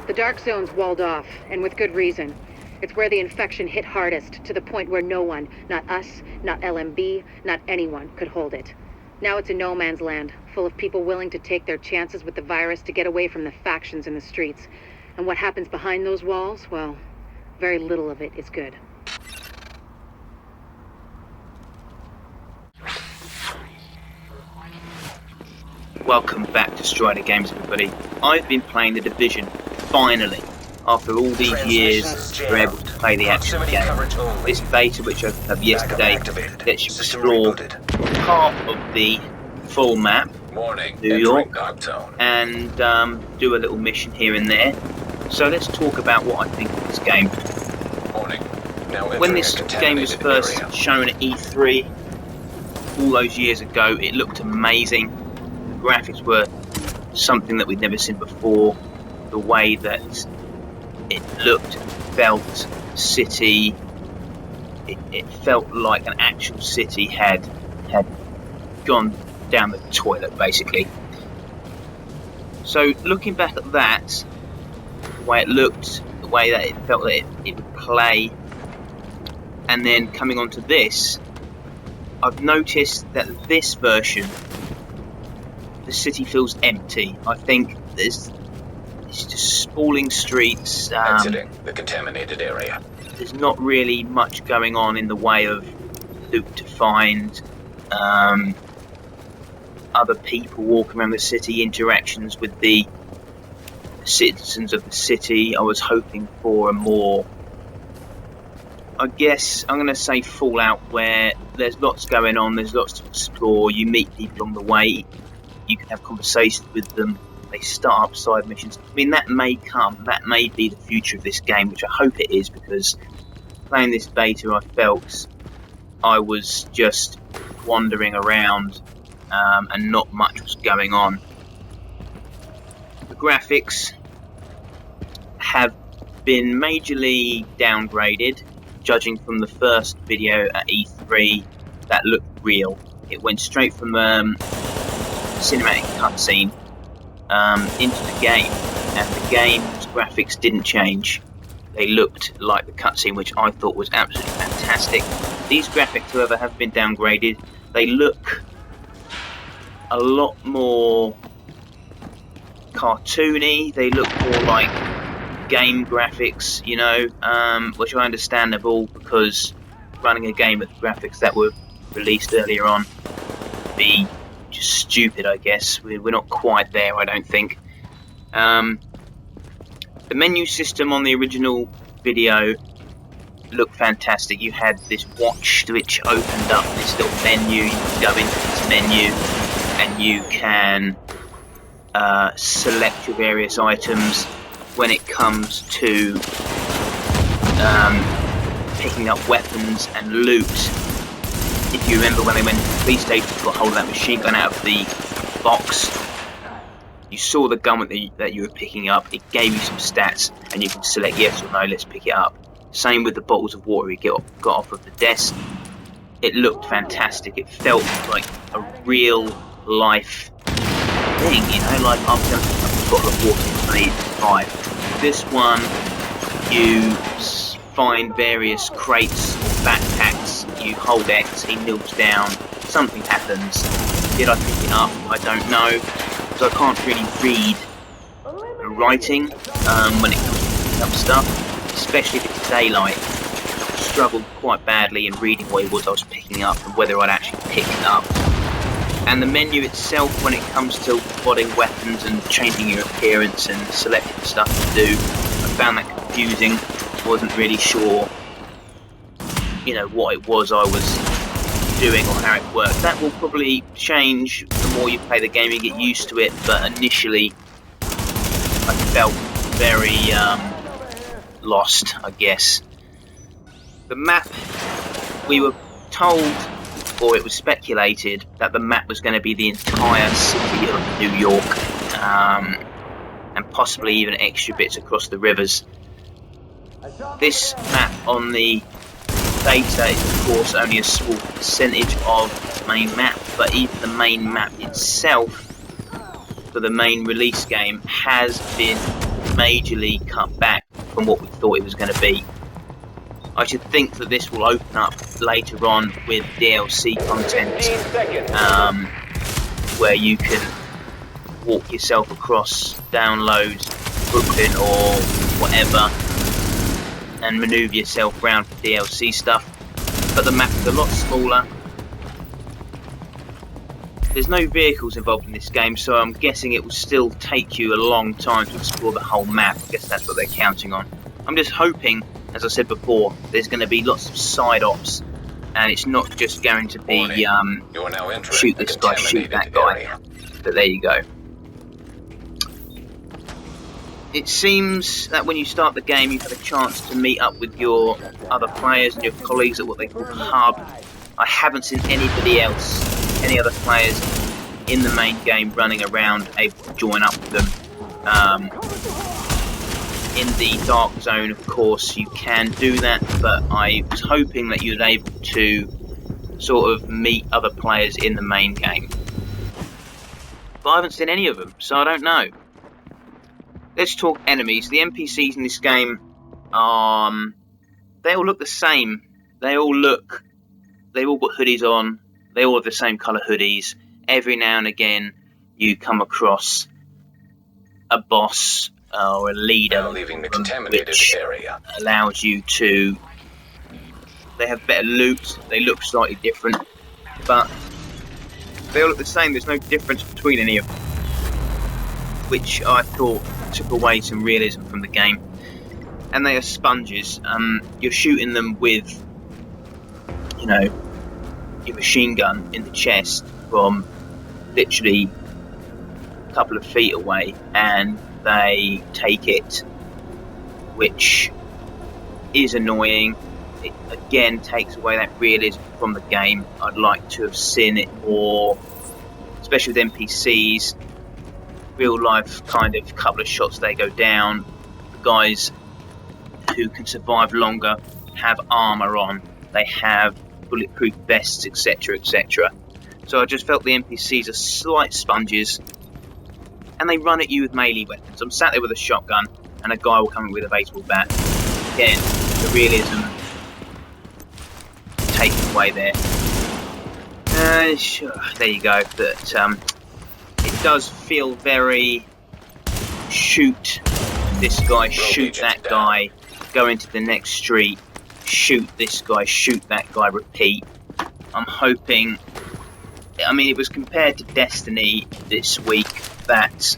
The Dark Zone's walled off, and with good reason. It's where the infection hit hardest, to the point where no one, not us, not LMB, not anyone, could hold it. Now it's a no man's land, full of people willing to take their chances with the virus to get away from the factions in the streets. And what happens behind those walls, well, very little of it is good. Welcome back to Strider Games, everybody. I've been playing The Division, finally. After all these years, we're able to play the actual game. This beta, which opened up yesterday, lets you explore part of the full map, New York, and do a little mission here and there. So let's talk about what I think of this game. When this game was first shown at E3, all those years ago, it looked amazing. The graphics were something that we'd never seen before. The way that it looked, felt, city, it felt like an actual city had gone down the toilet, basically. So looking back at that, the way it looked, the way that it felt that it would play, and then coming on to this, I've noticed that this version, the city feels empty. I think it's just sprawling streets. Exiting the contaminated area. There's not really much going on in the way of loot to find, other people walking around the city, interactions with the citizens of the city. I was hoping for a more, I guess I'm going to say, Fallout, where there's lots going on, there's lots to explore, you meet people along the way, you can have conversations with them, they start up side missions. I mean, that may come, that may be the future of this game, which I hope it is, because playing this beta, I felt I was just wandering around and not much was going on. The graphics have been majorly downgraded, judging from the first video at E3 that looked real. It went straight from cinematic cutscene into the game, and the game's graphics didn't change. They looked like the cutscene, which I thought was absolutely fantastic. These graphics, however, have been downgraded. They look a lot more cartoony. They look more like game graphics, you know, which are understandable, because running a game with graphics that were released earlier on would be just stupid, I guess. We're not quite there, I don't think. The menu system on the original video looked fantastic. You had this watch which opened up this little menu. You can go into this menu and you can select your various items. When it comes to picking up weapons and loot, if you remember when they went to the police station, you got hold of that machine gun out of the box, you saw the gun that you were picking up, it gave you some stats, and you can select yes or no, let's pick it up. Same with the bottles of water you got off of the desk. It looked fantastic. It felt like a real life thing, you know, like I'm going to pick up a bottle of water and need 5. This one, you find various crates or backpacks, you hold X, he kneels down, something happens. Did I pick it up? I don't know, because I can't really read the writing when it comes to picking up stuff, especially if it's daylight. I struggled quite badly in reading what it was I was picking up and whether I'd actually pick it up. And the menu itself, when it comes to spotting weapons and changing your appearance and selecting stuff to do, I found that confusing. Wasn't really sure, you know, what it was I was doing or how it worked. That will probably change the more you play the game, you get used to it, but initially I felt very lost, I guess. The map, we were told, or it was speculated, that the map was going to be the entire city of New York, and possibly even extra bits across the rivers. This map on the beta is of course only a small percentage of the main map, but even the main map itself for the main release game has been majorly cut back from what we thought it was going to be. I should think that this will open up later on with DLC content, where you can walk yourself across, download Brooklyn or whatever, and maneuver yourself around for DLC stuff. But the map is a lot smaller. There's no vehicles involved in this game, so I'm guessing it will still take you a long time to explore the whole map. I guess that's what they're counting on. I'm just hoping, as I said before, there's going to be lots of side ops, and it's not just going to be shoot this guy, shoot that guy. But there you go. It seems that when you start the game, you have a chance to meet up with your other players and your colleagues at what they call Hub. I haven't seen anybody else, any other players in the main game running around able to join up with them. In the Dark Zone, of course, you can do that, but I was hoping that you were able to sort of meet other players in the main game. But I haven't seen any of them, so I don't know. Let's talk enemies. The NPCs in this game, they all look the same. They all got hoodies on. They all have the same colour hoodies. Every now and again, you come across a boss or a leader, leaving the contaminated area, allows you to. They have better loot. They look slightly different, but they all look the same. There's no difference between any of them, which I thought took away some realism from the game. And they are sponges. You're shooting them with, you know, your machine gun in the chest from literally a couple of feet away, and they take it, which is annoying. It again takes away that realism from the game. I'd like to have seen it more, especially with NPCs. Real life kind of couple of shots they go down. The guys who can survive longer have armor on, they have bulletproof vests, etc, etc. So I just felt the NPCs are slight sponges, and they run at you with melee weapons. I'm sat there with a shotgun and a guy will come in with a baseball bat. Again, the realism taken away there. Sure, there you go. But it does feel very shoot this guy, shoot that guy, go into the next street, shoot this guy, shoot that guy, repeat. I'm hoping, I mean, it was compared to Destiny this week, that,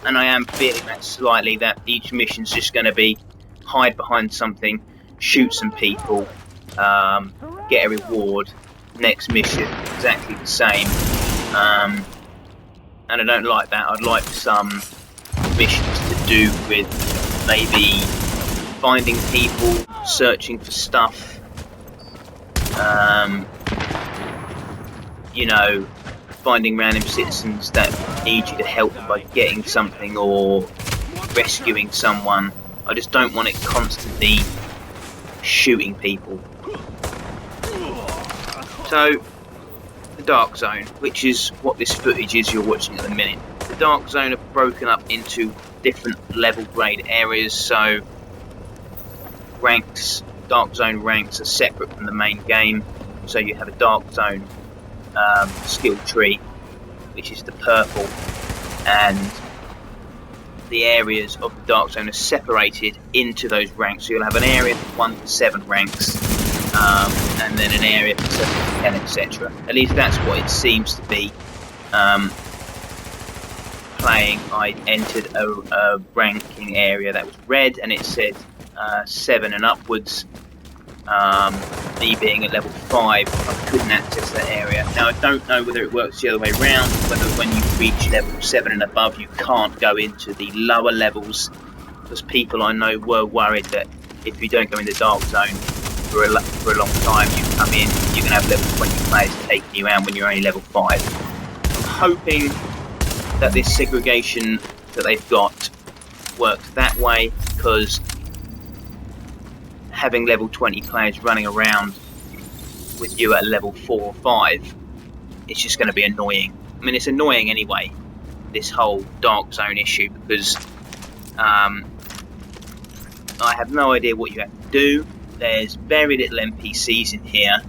and I am feeling that slightly, that each mission's just going to be hide behind something, shoot some people, get a reward, next mission exactly the same. And I don't like that. I'd like some missions to do with maybe finding people, searching for stuff, you know, finding random citizens that need you to help by getting something or rescuing someone. I just don't want it constantly shooting people. So, the Dark Zone, which is what this footage is you're watching at the minute. The Dark Zone are broken up into different level grade areas, so ranks, Dark Zone ranks are separate from the main game. So you have a Dark Zone skill tree, which is the purple, and the areas of the Dark Zone are separated into those ranks. So you'll have an area from 1 to 7 ranks, and then an area from 7 to 10, etc. At least that's what it seems to be. Playing, I entered a ranking area that was red, and it said 7 and upwards. Me being at level 5, I couldn't access that area. Now I don't know whether it works the other way around, whether when you reach level 7 and above you can't go into the lower levels, because people I know were worried that if you don't go in the Dark Zone for a long time, you come in, you can have level 20 players taking you out when you're only level 5. I'm hoping that this segregation that they've got works that way, because having level 20 players running around with you at level 4 or 5, it's just going to be annoying. I mean, it's annoying anyway, this whole Dark Zone issue, because I have no idea what you have to do. There's very little NPCs in here.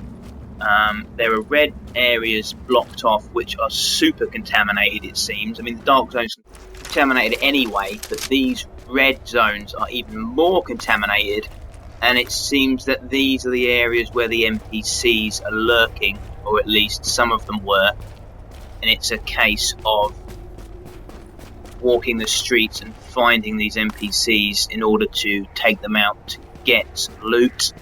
There are red areas blocked off which are super contaminated, it seems. I mean, the dark zone's contaminated anyway, but these red zones are even more contaminated, and it seems that these are the areas where the NPCs are lurking, or at least some of them were, and it's a case of walking the streets and finding these NPCs in order to take them out to get some loot.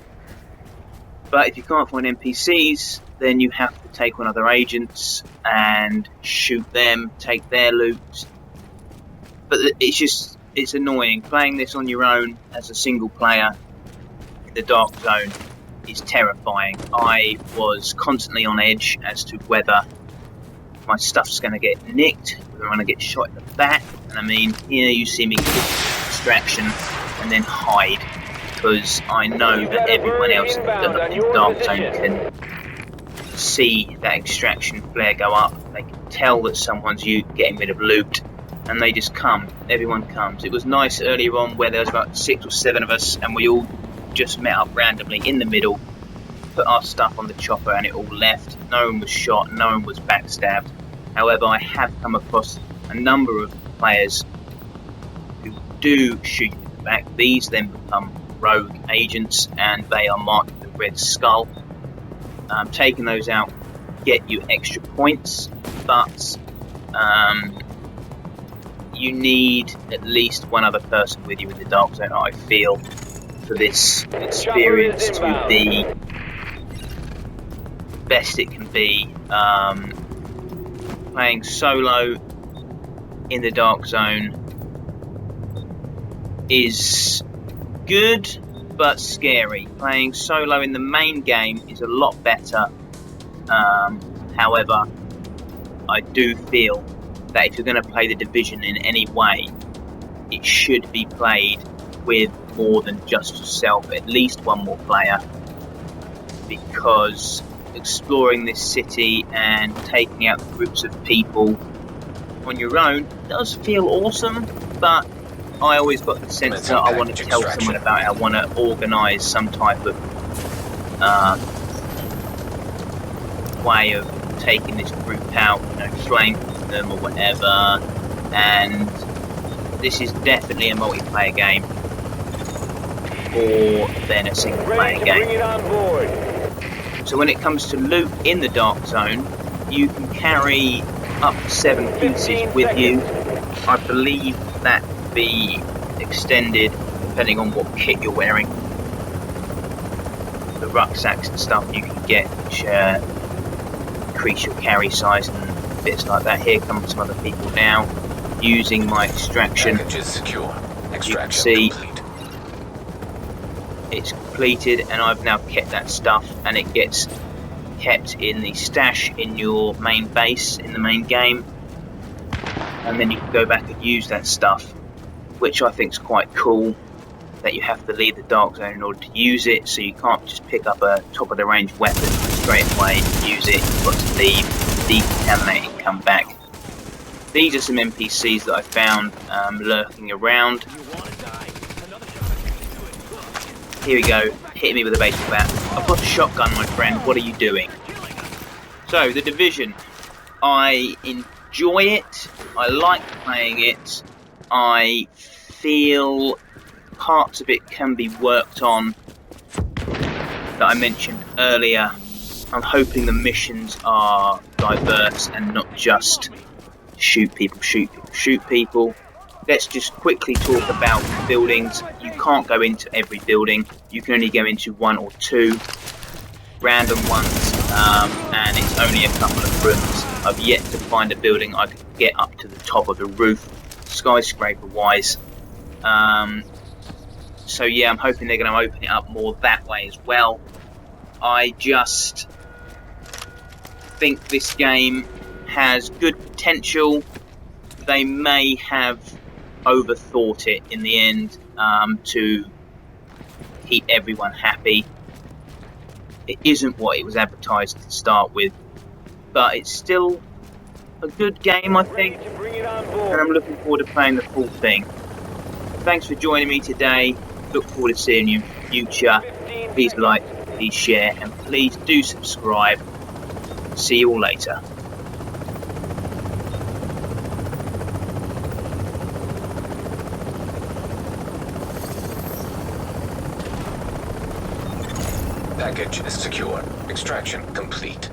But if you can't find NPCs, then you have to take on other agents and shoot them, take their loot. But it's annoying. Playing this on your own as a single player in the dark zone is terrifying. I was constantly on edge as to whether my stuff's going to get nicked, whether I'm going to get shot in the back. And I mean, here you see me get extraction and then hide, because I know that everyone else in the dark zone can see that extraction flare go up. They can tell that someone's getting rid of loot, and they just come. Everyone comes. It was nice earlier on where there was about 6 or 7 of us, and we all just met up randomly in the middle, put our stuff on the chopper, and it all left. No one was shot, no one was backstabbed. However, I have come across a number of players who do shoot you in the back. These then become rogue agents, and they are marked with a red skull. Taking those out get you extra points, but you need at least one other person with you in the dark zone, I feel, for this experience to be best it can be. Playing solo in the dark zone is good but scary. Playing solo in the main game is a lot better. However, I do feel that if you're going to play the Division in any way, it should be played with more than just yourself, at least one more player, because exploring this city and taking out groups of people on your own does feel awesome, but I always got the sense that I want to tell someone about it. I want to organise some type of way of taking this group out, flanking them or whatever, and this is definitely a multiplayer game more than a single player game. So when it comes to loot in the dark zone, you can carry up to 7 pieces with you. I believe that can be extended depending on what kit you're wearing. The rucksacks and stuff you can get, which increase your carry size and bits like that. Here come some other people now using my extraction. Secure. As you can see, it's completed, and I've now kept that stuff, and it gets kept in the stash in your main base in the main game, and then you can go back and use that stuff, which I think is quite cool, that you have to leave the dark zone in order to use it, so you can't just pick up a top of the range weapon straight away and use it. You've got to leave, decontaminate and come back. These are some NPCs that I found lurking around. Here we go, hit me with a baseball bat. I've got a shotgun, my friend, what are you doing? So, the Division. I enjoy it, I like playing it, I feel parts of it can be worked on that I mentioned earlier. I'm hoping the missions are diverse and not just shoot people, shoot people, shoot people. Let's just quickly talk about buildings. You can't go into every building. You can only go into 1 or 2 random ones, and it's only a couple of rooms. I've yet to find a building I could get up to the top of the roof, skyscraper-wise. So yeah, I'm hoping they're going to open it up more that way as well. I just think this game has good potential. They may have overthought it in the end to keep everyone happy. It isn't what it was advertised to start with, but it's still a good game, I think, and I'm looking forward to playing the full thing. Thanks for joining me today. Look forward to seeing you in the future. Please like, please share, and please do subscribe. See you all later. Package is secure. Extraction complete.